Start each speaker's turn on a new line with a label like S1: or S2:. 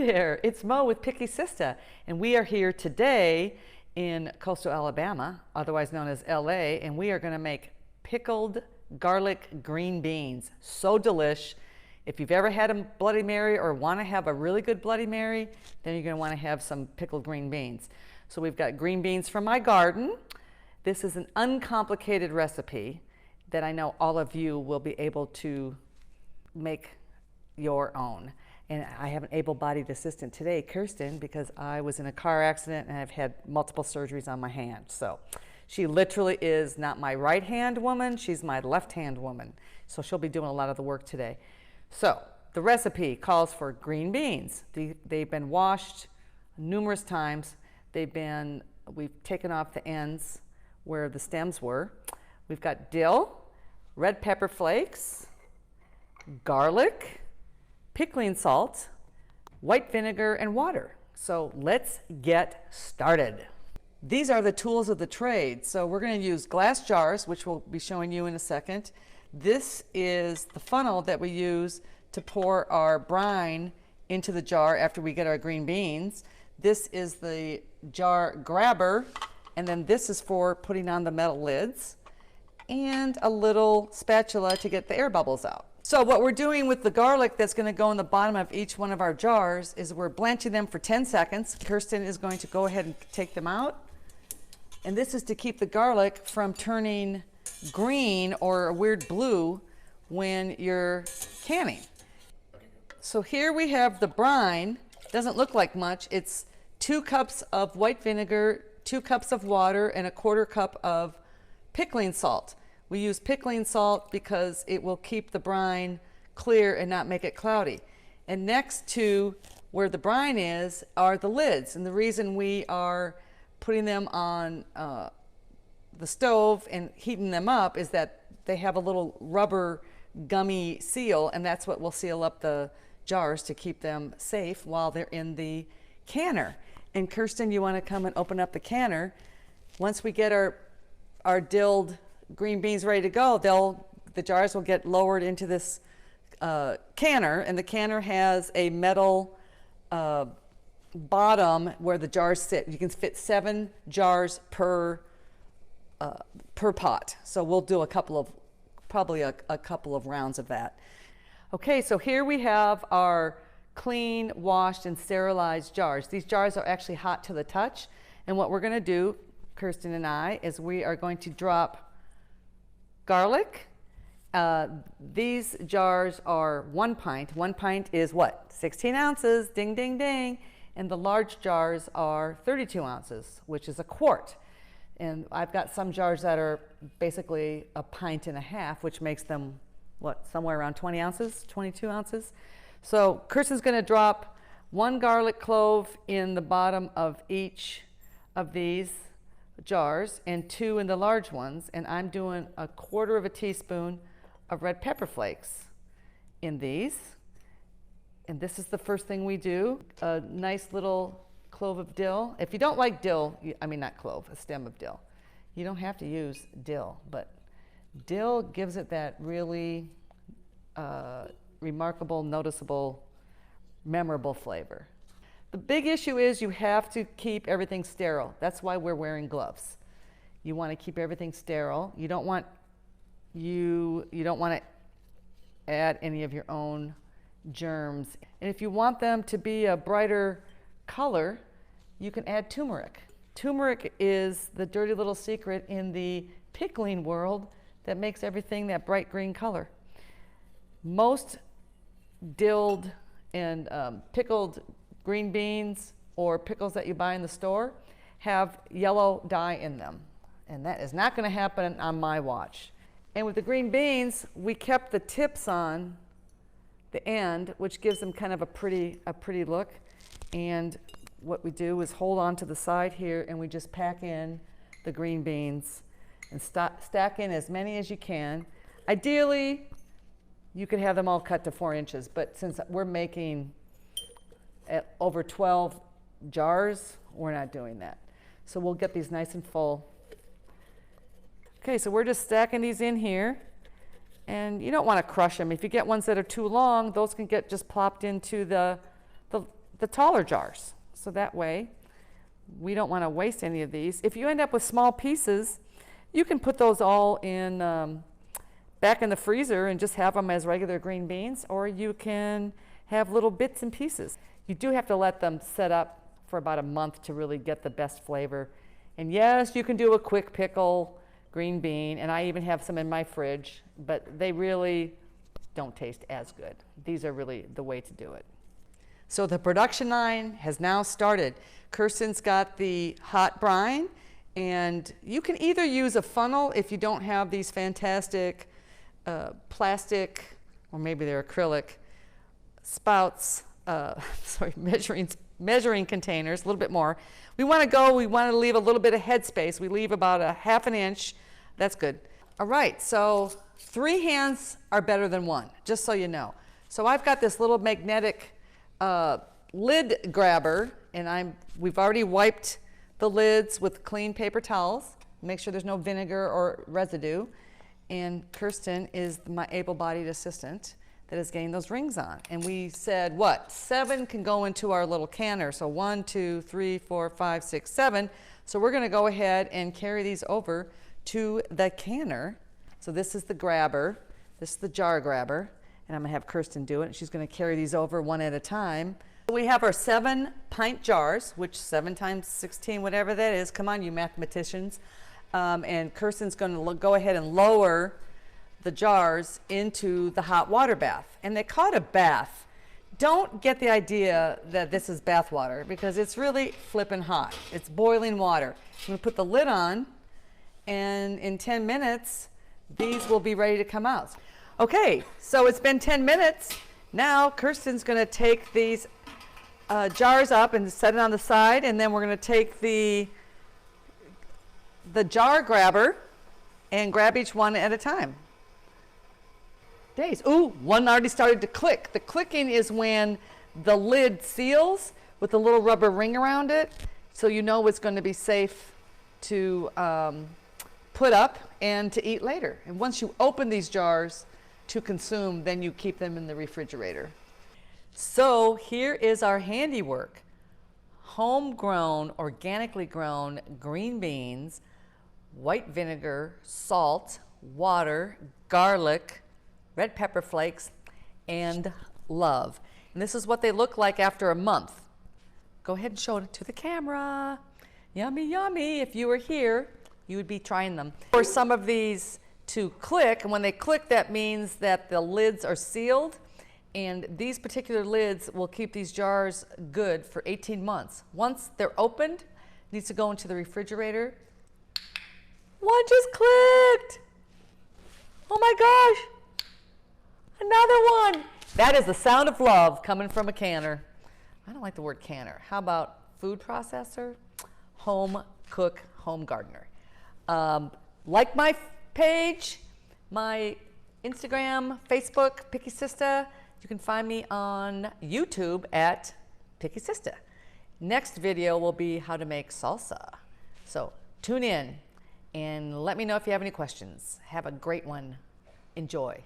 S1: There, it's Mo with Picky Sista, and we are here today in coastal Alabama, otherwise known as LA, and we are going to make pickled garlic green beans. So delish. If you've ever had a Bloody Mary or want to have a really good Bloody Mary, then you're going to want to have some pickled green beans. So we've got green beans from my garden. This is an uncomplicated recipe that I know all of you will be able to make your own. And I have an able-bodied assistant today, Kirsten, because I was in a car accident and I've had multiple surgeries on my hand. So she literally is not my right-hand woman, she's my left-hand woman. So she'll be doing a lot of the work today. So the recipe calls for green beans. They've been washed numerous times. We've taken off the ends where the stems were. We've got dill, red pepper flakes, garlic, pickling salt, white vinegar, and water. So let's get started. These are the tools of the trade. So we're going to use glass jars, which we'll be showing you in a second. This is the funnel that we use to pour our brine into the jar after we get our green beans. This is the jar grabber, and then this is for putting on the metal lids, and a little spatula to get the air bubbles out. So what we're doing with the garlic that's going to go in the bottom of each one of our jars is we're blanching them for 10 seconds. Kirsten is going to go ahead and take them out. And this is to keep the garlic from turning green or a weird blue when you're canning. So here we have the brine. Doesn't look like much. It's 2 cups of white vinegar, 2 cups of water, and a 1/4 cup of pickling salt. We use pickling salt because it will keep the brine clear and not make it cloudy. And next to where the brine is are the lids. And the reason we are putting them on the stove and heating them up is that they have a little rubber gummy seal, and that's what will seal up the jars to keep them safe while they're in the canner. And Kirsten, you want to come and open up the canner. Once we get our dilled green beans ready to go, the jars will get lowered into this canner, and the canner has a metal bottom where the jars sit. You can fit 7 jars per pot. So we'll do probably a couple of rounds of that. Okay, so here we have our clean, washed, and sterilized jars. These jars are actually hot to the touch, and what we're going to do, Kirsten and I, is we are going to drop garlic. These jars are 1 pint. 1 pint is what? 16 ounces, ding, ding, ding. And the large jars are 32 ounces, which is a quart. And I've got some jars that are basically 1.5 pints, which makes them, what, somewhere around 20 ounces, 22 ounces. So Kirsten's going to drop 1 garlic clove in the bottom of each of these jars and 2 in the large ones, and I'm doing 1/4 teaspoon of red pepper flakes in these. And this is the first thing we do. A nice little clove of dill. If you don't like dill, I mean not clove, a stem of dill. You don't have to use dill, but dill gives it that really remarkable, noticeable, memorable flavor. The big issue is you have to keep everything sterile. That's why we're wearing gloves. You want to keep everything sterile. You don't want to add any of your own germs. And if you want them to be a brighter color, you can add turmeric. Turmeric is the dirty little secret in the pickling world that makes everything that bright green color. Most dilled and pickled green beans or pickles that you buy in the store have yellow dye in them, and that is not going to happen on my watch. And with the green beans, we kept the tips on the end, which gives them kind of a pretty look. And what we do is hold on to the side here, and we just pack in the green beans and stack in as many as you can. Ideally, you could have them all cut to 4 inches, but since we're making over 12 jars, we're not doing that. So we'll get these nice and full. Okay, so we're just stacking these in here, and you don't want to crush them. If you get ones that are too long, those can get just plopped into the the taller jars. So that way, we don't want to waste any of these. If you end up with small pieces, you can put those all in back in the freezer and just have them as regular green beans, or you can have little bits and pieces. You do have to let them set up for about a month to really get the best flavor. And yes, you can do a quick pickle green bean, and I even have some in my fridge, but they really don't taste as good. These are really the way to do it. So the production line has now started. Kirsten's got the hot brine, and you can either use a funnel if you don't have these fantastic plastic, or maybe they're acrylic, spouts, measuring containers, a little bit more. We want to leave a little bit of headspace. We leave about a ½ an inch. That's good. All right, so 3 hands are better than 1, just so you know. So I've got this little magnetic lid grabber, and we've already wiped the lids with clean paper towels. Make sure there's no vinegar or residue. And Kirsten is my able-bodied assistant that is getting those rings on. And we said, what? 7 can go into our little canner. So 1, 2, 3, 4, 5, 6, 7. So we're going to go ahead and carry these over to the canner. So this is the grabber. This is the jar grabber. And I'm going to have Kirsten do it. She's going to carry these over one at a time. We have our 7-pint jars, which 7 times 16, whatever that is. Come on, you mathematicians. And Kirsten's going to go ahead and lower the jars into the hot water bath. And they call it a bath. Don't get the idea that this is bath water, because it's really flippin' hot. It's boiling water. I'm going to put the lid on, and in 10 minutes, these will be ready to come out. Okay, so it's been 10 minutes. Now Kirsten's going to take these jars up and set it on the side, and then we're going to take the jar grabber and grab each one at a time. Days. Ooh, one already started to click. The clicking is when the lid seals with a little rubber ring around it, so you know it's going to be safe to put up and to eat later. And once you open these jars to consume, then you keep them in the refrigerator. So here is our handiwork. Homegrown, organically grown green beans, white vinegar, salt, water, garlic, red pepper flakes, and love. And this is what they look like after a month. Go ahead and show it to the camera. Yummy, yummy. If you were here, you would be trying them. For some of these to click, and when they click, that means that the lids are sealed, and these particular lids will keep these jars good for 18 months. Once they're opened, it needs to go into the refrigerator. One just clicked. Oh my gosh. Another one. That is the sound of love coming from a canner. I don't like the word canner. How about food processor? Home cook, home gardener. Like my page, my Instagram, Facebook, Picky Sista. You can find me on YouTube at Picky Sista. Next video will be how to make salsa. So tune in and let me know if you have any questions. Have a great one. Enjoy.